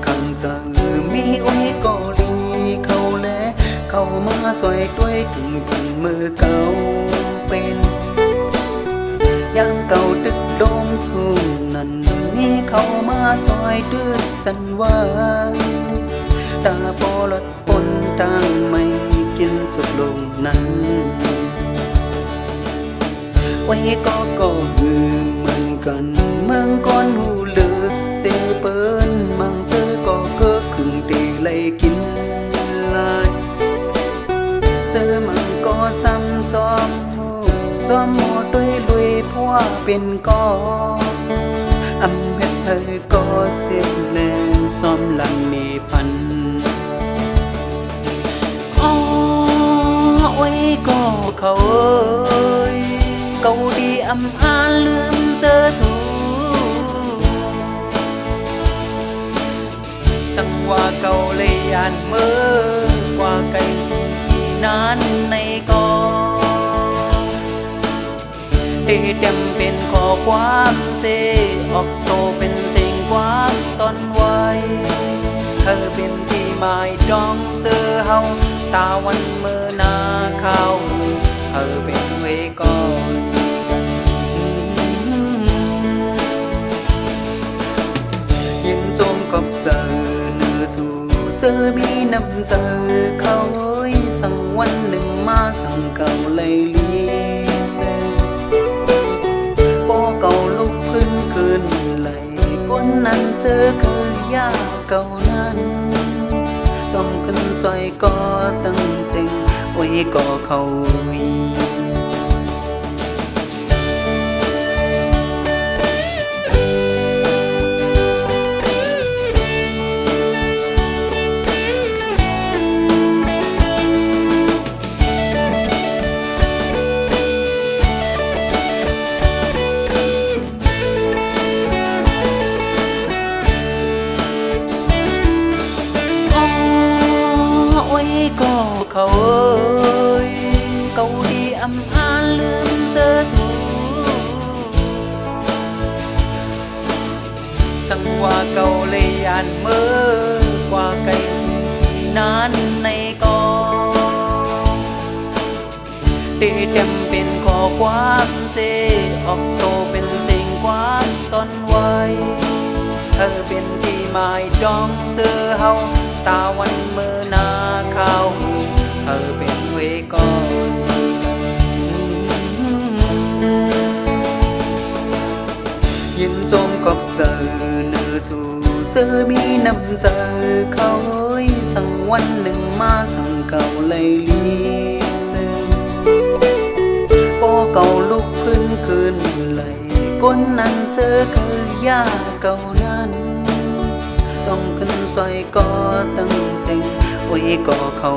ขังเสือมีโอ้ยก็ลีเขาแลเข้ามาสวยด้วยถึงพันมือเก่าเป็นยังเก่าตึกโดมสูงนั้นมีเขามาสวยดื้อจันว่าตาพอลดปนทางไม่กินสุดลงนั้นไว้ก็คือเหมือนกันเมืองก้อนหูเลือเสียเปิ้นมังเสือก็เกิดขึ้นตีไล่กินลายเสือมังก็ซ้ำซ้อมหูซ้อมหมดด้วยลุยเพราะว่าเป็นก้อนอำเพชรเธอก็เสียแรงซ้อมหลังมีพันอ๋อไว้ก็เขาเกาดีอำอาลืมเจอสูสังว่าเกาเลยยานเมื่อกว่าไกลนานในกอที่เต็มเป็นข้อความเสออกโตเป็นสิ่งความตอนไว้เธอเป็นที่หมายดองเจอเฮาตาวันเมื่อนาเข้าเธอเป็นเวก่อนยินสมกับเสือเนื้อสู่เสือมีน้ำเจอเขาสั่งวันหนึ่งมาสั่งเก่าเลยลีเสือพอเก่าลุกพื้นคืนไหลคนนั้นเสือคือยาเก่านั้นจ้องขึ้นซอยก็ตั้งเสียงไว้ก็เขาก็เขาเกาดีอำอาลืมเจอสูสังว่าเกาเลยยานเมื่อกว่าไกลนานในกอที่เต็มเป็นข้อความเสออกโตเป็นสิ่งความตอนไว้เธอเป็นที่หมายดองเสือเฮาตาวันเมื่อนาเข้าเธอเป็นเวก่อนยินสมกับเสือเนื้อสู่เสือมีน้ำเจอเขาสั่งวันหนึ่งมาสั่งเก่าเลยลีเสือพอเก่าลุกพื้นคืนไหลคนนั้นเสือคือยาเก่านั้นจ้องขึ้นซอยก็ตั้งเสียงไว้ก็เขา